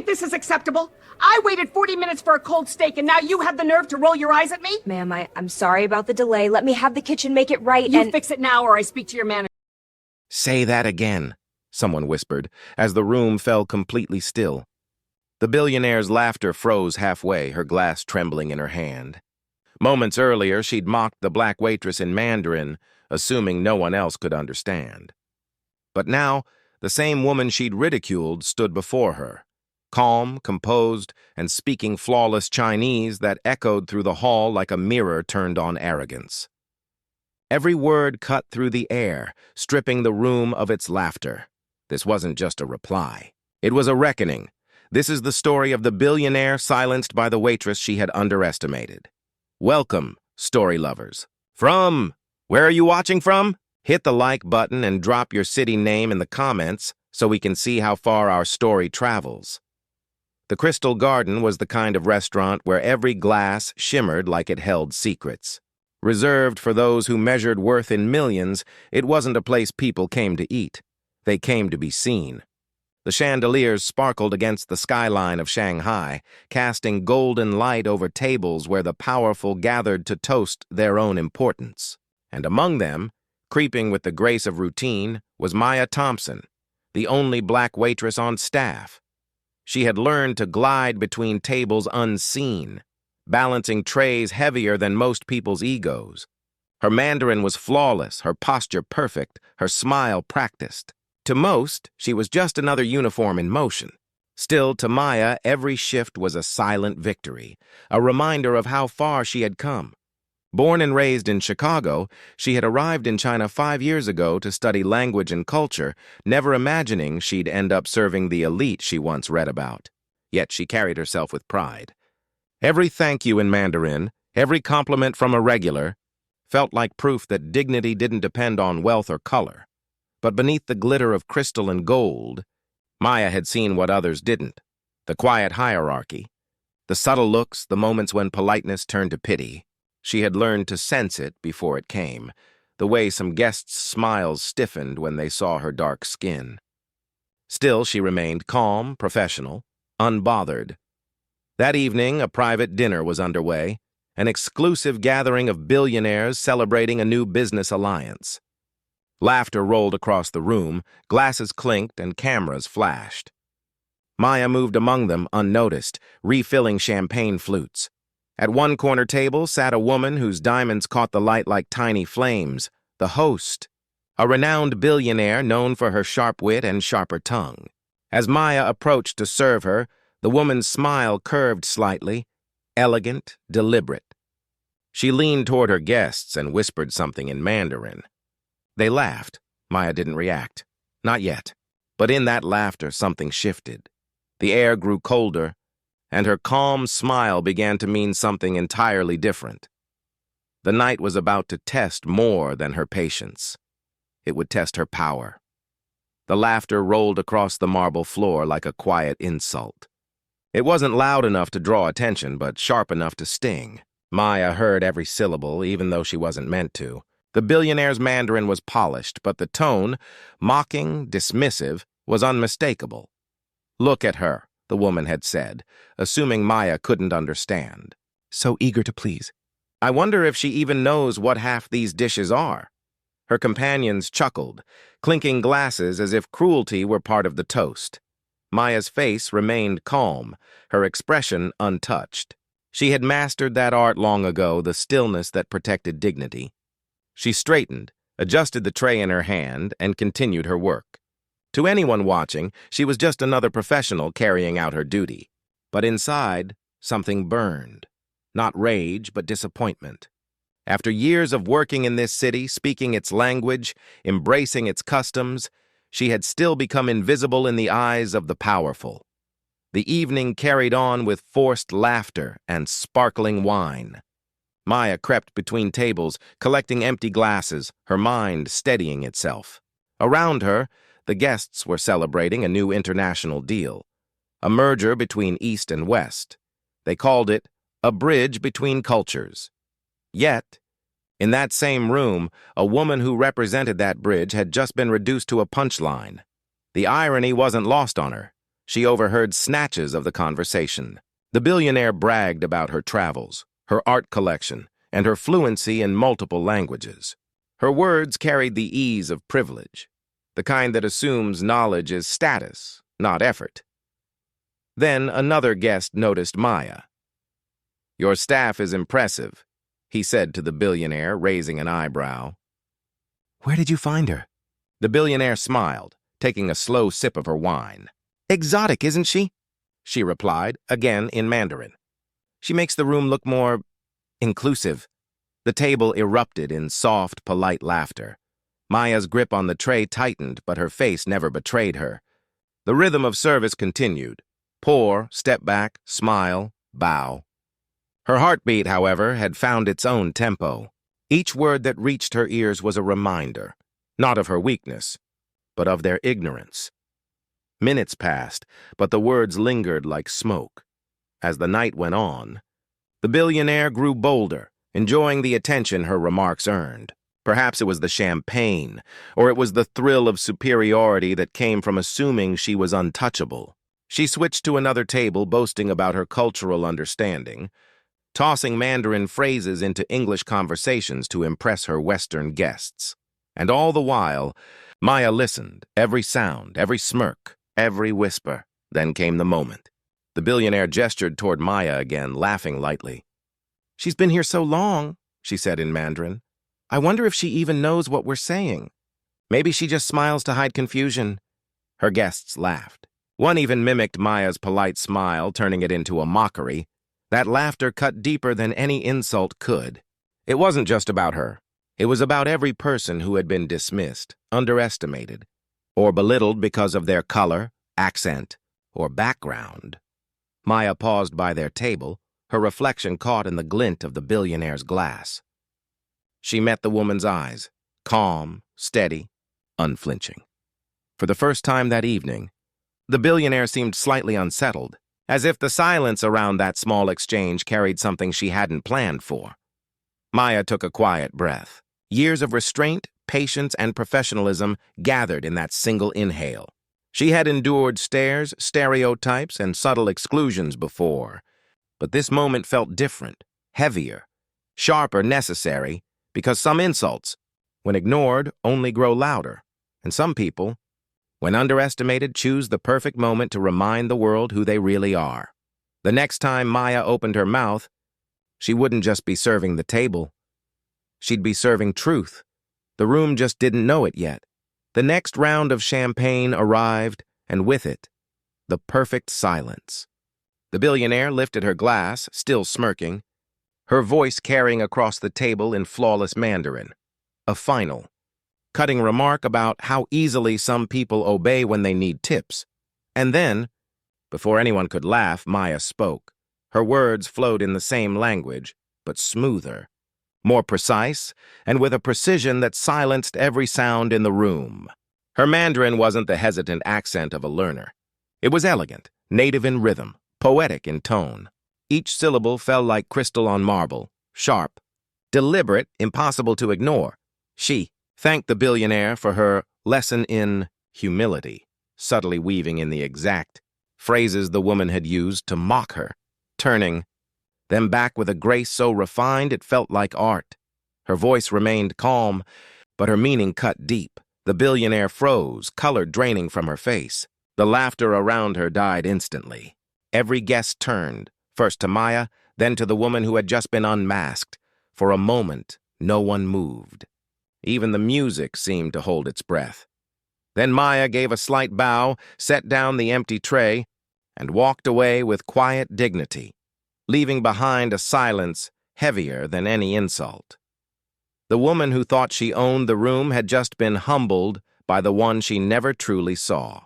this is acceptable? I waited 40 minutes for a cold steak, and now you have the nerve to roll your eyes at me? Ma'am, I'm sorry about the delay. Let me have the kitchen make it right You fix it now, or I speak to your manager. Say that again, someone whispered, as the room fell completely still. The billionaire's laughter froze halfway, her glass trembling in her hand. Moments earlier, she'd mocked the black waitress in Mandarin, assuming no one else could understand. But now, the same woman she'd ridiculed stood before her, calm, composed, and speaking flawless Chinese that echoed through the hall like a mirror turned on arrogance. Every word cut through the air, stripping the room of its laughter. This wasn't just a reply. It was a reckoning. This is the story of the billionaire silenced by the waitress she had underestimated. Welcome, story lovers. Where are you watching from? Hit the like button and drop your city name in the comments so we can see how far our story travels. The Crystal Garden was the kind of restaurant where every glass shimmered like it held secrets. Reserved for those who measured worth in millions, it wasn't a place people came to eat. They came to be seen. The chandeliers sparkled against the skyline of Shanghai, casting golden light over tables where the powerful gathered to toast their own importance. And among them, creeping with the grace of routine, was Maya Thompson, the only black waitress on staff. She had learned to glide between tables unseen, balancing trays heavier than most people's egos. Her Mandarin was flawless, her posture perfect, her smile practiced. To most, she was just another uniform in motion. Still, to Maya, every shift was a silent victory, a reminder of how far she had come. Born and raised in Chicago, she had arrived in China 5 years ago to study language and culture, never imagining she'd end up serving the elite she once read about. Yet she carried herself with pride. Every thank you in Mandarin, every compliment from a regular, felt like proof that dignity didn't depend on wealth or color. But beneath the glitter of crystal and gold, Maya had seen what others didn't: the quiet hierarchy, the subtle looks, the moments when politeness turned to pity. She had learned to sense it before it came, the way some guests' smiles stiffened when they saw her dark skin. Still, she remained calm, professional, unbothered. That evening, a private dinner was underway, an exclusive gathering of billionaires celebrating a new business alliance. Laughter rolled across the room, glasses clinked, and cameras flashed. Maya moved among them unnoticed, refilling champagne flutes. At one corner table sat a woman whose diamonds caught the light like tiny flames, the host, a renowned billionaire known for her sharp wit and sharper tongue. As Maya approached to serve her, the woman's smile curved slightly, elegant, deliberate. She leaned toward her guests and whispered something in Mandarin. They laughed. Maya didn't react. Not yet. But in that laughter, something shifted. The air grew colder, and her calm smile began to mean something entirely different. The night was about to test more than her patience. It would test her power. The laughter rolled across the marble floor like a quiet insult. It wasn't loud enough to draw attention, but sharp enough to sting. Maya heard every syllable, even though she wasn't meant to. The billionaire's Mandarin was polished, but the tone, mocking, dismissive, was unmistakable. "Look at her," the woman had said, assuming Maya couldn't understand. "So eager to please. I wonder if she even knows what half these dishes are." Her companions chuckled, clinking glasses as if cruelty were part of the toast. Maya's face remained calm, her expression untouched. She had mastered that art long ago, the stillness that protected dignity. She straightened, adjusted the tray in her hand, and continued her work. To anyone watching, she was just another professional carrying out her duty. But inside, something burned. Not rage, but disappointment. After years of working in this city, speaking its language, embracing its customs, she had still become invisible in the eyes of the powerful. The evening carried on with forced laughter and sparkling wine. Maya crept between tables, collecting empty glasses, her mind steadying itself. Around her, the guests were celebrating a new international deal, a merger between East and West. They called it a bridge between cultures. Yet, in that same room, a woman who represented that bridge had just been reduced to a punchline. The irony wasn't lost on her. She overheard snatches of the conversation. The billionaire bragged about her travels, her art collection, and her fluency in multiple languages. Her words carried the ease of privilege, the kind that assumes knowledge is status, not effort. Then another guest noticed Maya. "Your staff is impressive," he said to the billionaire, raising an eyebrow. "Where did you find her?" The billionaire smiled, taking a slow sip of her wine. "Exotic, isn't she?" she replied, again in Mandarin. "She makes the room look more inclusive." The table erupted in soft, polite laughter. Maya's grip on the tray tightened, but her face never betrayed her. The rhythm of service continued. Pour, step back, smile, bow. Her heartbeat, however, had found its own tempo. Each word that reached her ears was a reminder, not of her weakness, but of their ignorance. Minutes passed, but the words lingered like smoke. As the night went on, the billionaire grew bolder, enjoying the attention her remarks earned. Perhaps it was the champagne, or it was the thrill of superiority that came from assuming she was untouchable. She switched to another table, boasting about her cultural understanding, tossing Mandarin phrases into English conversations to impress her Western guests. And all the while, Maya listened, every sound, every smirk, every whisper. Then came the moment. The billionaire gestured toward Maya again, laughing lightly. "She's been here so long," she said in Mandarin. "I wonder if she even knows what we're saying. Maybe she just smiles to hide confusion." Her guests laughed. One even mimicked Maya's polite smile, turning it into a mockery. That laughter cut deeper than any insult could. It wasn't just about her. It was about every person who had been dismissed, underestimated, or belittled because of their color, accent, or background. Maya paused by their table, her reflection caught in the glint of the billionaire's glass. She met the woman's eyes, calm, steady, unflinching. For the first time that evening, the billionaire seemed slightly unsettled, as if the silence around that small exchange carried something she hadn't planned for. Maya took a quiet breath. Years of restraint, patience, and professionalism gathered in that single inhale. She had endured stares, stereotypes, and subtle exclusions before, but this moment felt different, heavier, sharper, necessary, because some insults, when ignored, only grow louder, and some people, when underestimated, choose the perfect moment to remind the world who they really are. The next time Maya opened her mouth, she wouldn't just be serving the table. She'd be serving truth. The room just didn't know it yet. The next round of champagne arrived, and with it, the perfect silence. The billionaire lifted her glass, still smirking, her voice carrying across the table in flawless Mandarin. A final, cutting remark about how easily some people obey when they need tips. And then, before anyone could laugh, Maya spoke. Her words flowed in the same language, but smoother, more precise, and with a precision that silenced every sound in the room. Her Mandarin wasn't the hesitant accent of a learner. It was elegant, native in rhythm, poetic in tone. Each syllable fell like crystal on marble, sharp, deliberate, impossible to ignore. She thanked the billionaire for her lesson in humility, subtly weaving in the exact phrases the woman had used to mock her, turning them back with a grace so refined it felt like art. Her voice remained calm, but her meaning cut deep. The billionaire froze, color draining from her face. The laughter around her died instantly. Every guest turned, first to Maya, then to the woman who had just been unmasked. For a moment, no one moved. Even the music seemed to hold its breath. Then Maya gave a slight bow, set down the empty tray, and walked away with quiet dignity, leaving behind a silence heavier than any insult. The woman who thought she owned the room had just been humbled by the one she never truly saw.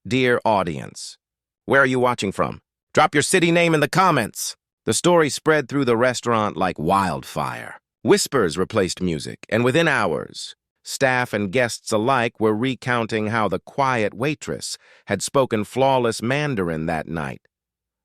Dear audience, where are you watching from? Drop your city name in the comments. The story spread through the restaurant like wildfire. Whispers replaced music, and within hours, staff and guests alike were recounting how the quiet waitress had spoken flawless Mandarin that night.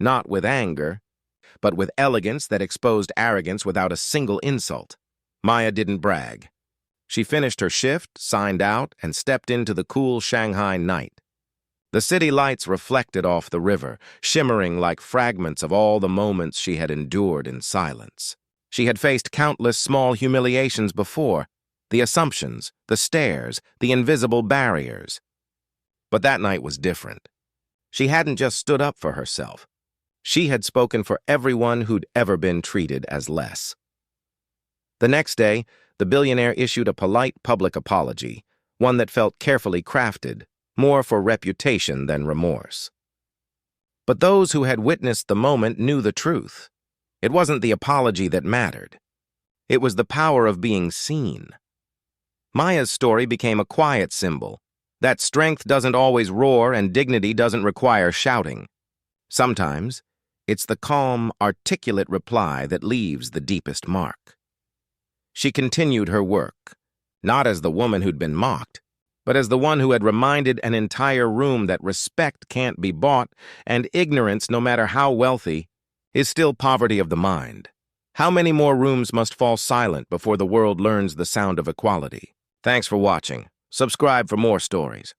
Not with anger, but with elegance that exposed arrogance without a single insult. Maya didn't brag. She finished her shift, signed out, and stepped into the cool Shanghai night. The city lights reflected off the river, shimmering like fragments of all the moments she had endured in silence. She had faced countless small humiliations before, the assumptions, the stares, the invisible barriers. But that night was different. She hadn't just stood up for herself. She had spoken for everyone who'd ever been treated as less. The next day, the billionaire issued a polite public apology, one that felt carefully crafted, more for reputation than remorse. But those who had witnessed the moment knew the truth. It wasn't the apology that mattered. It was the power of being seen. Maya's story became a quiet symbol, that strength doesn't always roar and dignity doesn't require shouting. Sometimes, it's the calm, articulate reply that leaves the deepest mark. She continued her work, not as the woman who'd been mocked, but as the one who had reminded an entire room that respect can't be bought and ignorance, no matter how wealthy, is still poverty of the mind. How many more rooms must fall silent before the world learns the sound of equality? Thanks for watching. Subscribe for more stories.